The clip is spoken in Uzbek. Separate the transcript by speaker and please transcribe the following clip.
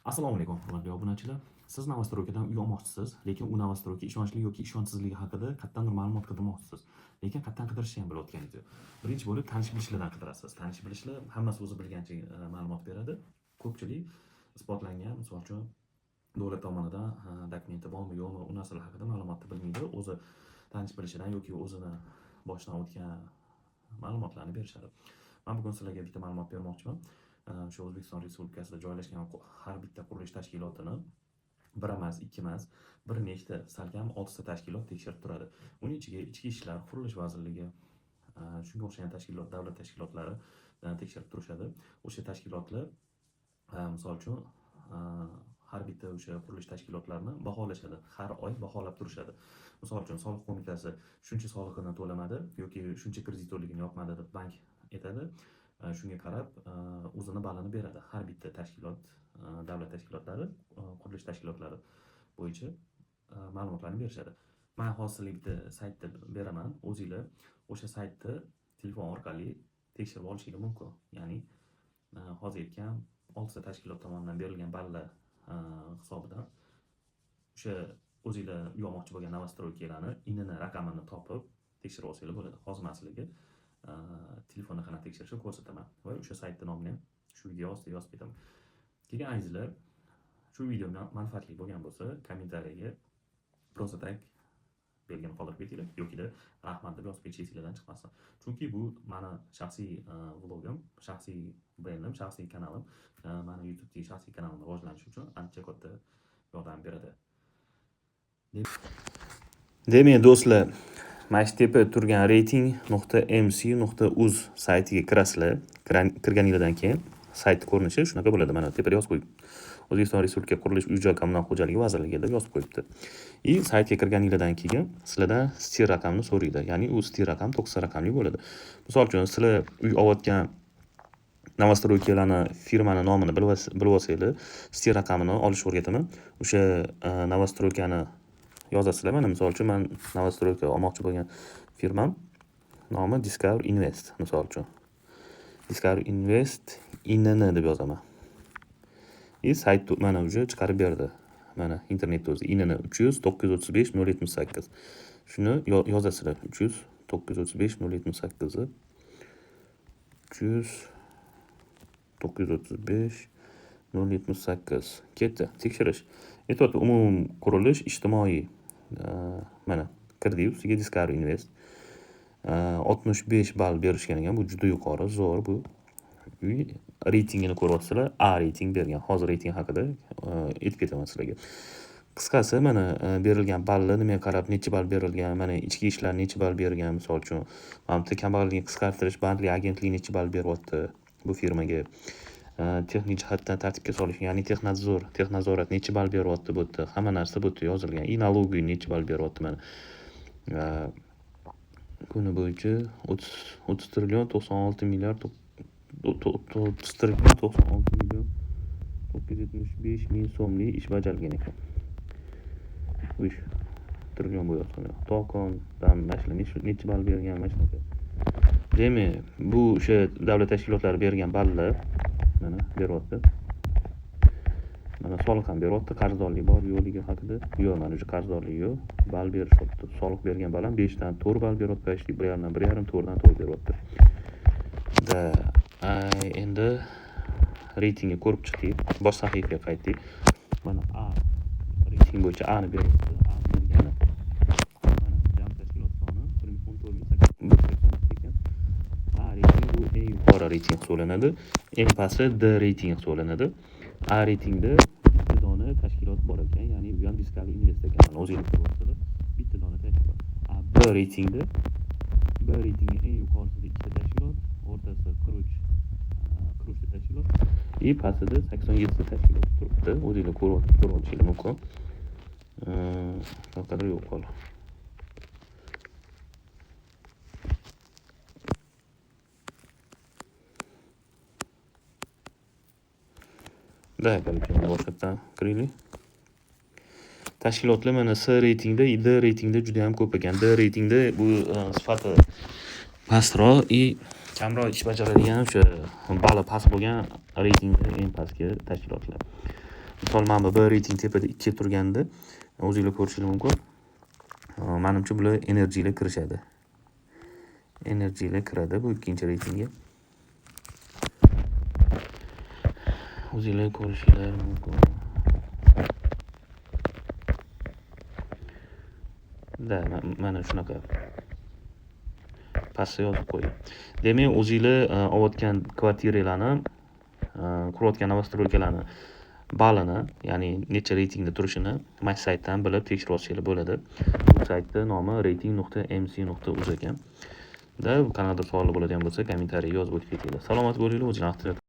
Speaker 1: Assalomu alaykum, hurmatli obunachilar. Siz Novostroykadan uy olmoqchisiz, lekin u Novostroyka ishonchli yoki ishonchsizligi haqida qat'an ma'lumot qidirmoqchisiz. Lekin qat'an qidirishni ham bilayotganingiz yo'q. Birinchi bo'lib tanish-bilishlardan qidirasiz. Tanish-bilishlar hammasi o'zi bilgancha ma'lumot beradi. Ko'pchilik isbotlangan, misol uchun davlat tomonidan dokumenti bormi, yo'qmi, u narsalar haqida ma'lumotni bilmaydi. O'zi tanish-bilishidan yoki o'zini boshidan o'tgan ma'lumotlarni berishadi. Men bugun sizlarga bitta ma'lumot bermoqchiman. Shu O'zbekiston Respublikasida joylashgan har bitta qurilish tashkilotini bir emas, ikki emas, bir nechta salkam 6 ta tashkilot tekshirib turadi. Uning ichiga Ichki ishlar, Qurilish vazirligi, shunga o'xshagan tashkilot, davlat tashkilotlari tekshirib turishadi. O'sha tashkilotlar misol uchun har bitta o'sha qurilish tashkilotlarini baholashadi. Har oy baholab turishadi. Misol uchun soliq qo'mitasi shuncha solig'ini to'lamadi yoki shuncha kreditorligini yopmadi deb bank aytadi. Shunga qarab o'zini balini beradi. Har bitta tashkilot, davlat tashkilotlari, qurilish tashkilotlari bo'yicha ma'lumotlarni berishadi. Men hozirlik bitta saytni beraman. O'zingizlar o'sha saytni telefon orqali tekshirib olishingiz mumkin. Ya'ni hozir aytgan 6 ta tashkilot tomonidan berilgan ballar hisobidan o'sha o'zingizlar uy olmoqchi bo'lgan Novostroykalarni inini raqamini topib tekshirib olsanglar bo'ladi. Hozir men sizlarga telefonni qanaqa tekshirishni ko'rsataman va o'sha saytning nomini ham shu video ostiga yozib ketaman. Kelganingizlar shu video manfaatli bo'lgan bo'lsa, kommentariyaga просто так belgini qoldirib ketinglar yoki rahmat deb yozib ketishingizdan chiqmasin. Chunki bu meni shaxsiy vlogim, shaxsiy brendim, shaxsiy kanalim, meni YouTube'dagi shaxsiy kanalimni rivojlanishi uchun ancha katta yordam beradi. Demak, do'stlar, mana shu tepa turgan rating.mc.uz saytiga kirasizlar. Kirganingizdan keyin sayt ko'rinishi shunaqa bo'ladi. Mana tepada yozib qo'yib. O'zbekiston Respublika Qurilish uy-joy kommunal xo'jaligi vazirligi deb yozib qo'yibdi. Saytga kirganingizdan keyin sizlardan stir raqamni so'raydi. Ya'ni u stir raqam 9 raqamli bo'ladi. Misol uchun sizlar uy olayotgan Novostroykalarni firmani nomini bilib olsanglar, stir raqamini olish o'rgataman. O'sha Novostroykani yozasizlar. Mana misol uchun men Novostroyka olmoqchi bo'lgan firmam nomi Discover Invest misol uchun. Discover Invest INN deb yozaman. Sayt mana uje chiqarib berdi. Mana internetda o'zi INN 300 935 078. Shuni yozasizlar. 300 935 078 300 935 078. Ketdi. Tekshirish. Aytibdi, umum qurilish ijtimoiy. Mana kirdik, ustiga Discover Invest. 65 ball berishgan ekan. Bu juda yuqori, zo'r bu. Uy reytingini ko'ryapsizlar. A reyting bergan. Hozir reyting haqida aytib ketaman sizlarga. Qisqasi mana berilgan ballar nimaga qarab necha ball berilgan, mana ichki ishlar necha ball bergan, misol uchun mana bitta kambag'allikni qisqartirish bandlik agentligi necha ball beryapti bu firmaga. Texnik jihatdan tartibga solish, ya'ni texnazorat necha ball beryapti bu yerda. Hamma narsa bu yerda yozilgan. Налоговый necha ball beryapti mana. Kuni bo'yicha 30 trillion 96 milliard 30 trillion 96 million 975 ming so'mlik ish bajarilgan ekan. 3 trillion bo'lyapti. Tokondan mashina necha ball bergan mashina. Demak, bu o'sha davlat tashkilotlari bergan ballar mana beryapti. Mana soliq ham beryapti, qarzdorlik bor yo'qligi haqida. Yo'q, mana o'sha qarzdorlik yo'q. Ball berishyapti. Soliq bergan balam 5 dan 4 ball beryapti, 1 dan 1,5, 4 dan 4 beryapti. Endi reytingni ko'rib chiqdik. Bosh sahifaga qaytdik. Mana A reyting bo'yicha A ni beryapti. A bergani. Mana jam tashkilot soni 114,880. A reyting bu eng yuqori reyting hisoblanadi. Eng pasti D reyting hisoblanadi. A reytingda bitta dona tashkilot bor ekan, ya'ni bu ham Discover Invest ekan. O'zingiz ko'ryapsizlar. Bitta dona tashkilot. B reytingda eng yuqorisida ikkita tashkilot, o'rtasida quruvchi tashkilot, pastida 87 ta tashkilot turibdi. O'zingizlar ko'rib olishingiz mumkin. Faqat yo'q qol. Boshqatdan kiraylik. Tashkilotlar mana S reytingda, D reytingda juda ham ko'p ekan. D reytingda bu sifati pastroq, kamroq ish bajaradigan o'sha bali past bo'lgan reytingda eng pastki tashkilotlar. Misol mana bu reyting tepada 2 turganda o'zinglar ko'rishingiz mumkin. Menimcha bular energiyalar kirishadi. Energiyalar kiradi bu ikkinchi reytingga. O'zinglar ko'rishingiz mumkin. Mana shunaqa pastga yozib qo'ying. Demak, o'zinglar olayotgan kvartiralarni, qurayotgan новостройкаlarni balini, ya'ni necha reytingda turishini mana saytdan bilib tekshirib olsanglar bo'ladi. Bu saytning nomi rating.mc.uz ekan. Qanaqadir savollar bo'ladigan bo'lsa, kommentariy yozib o'tib ketinglar. Salomat bo'linglar, o'zinglarni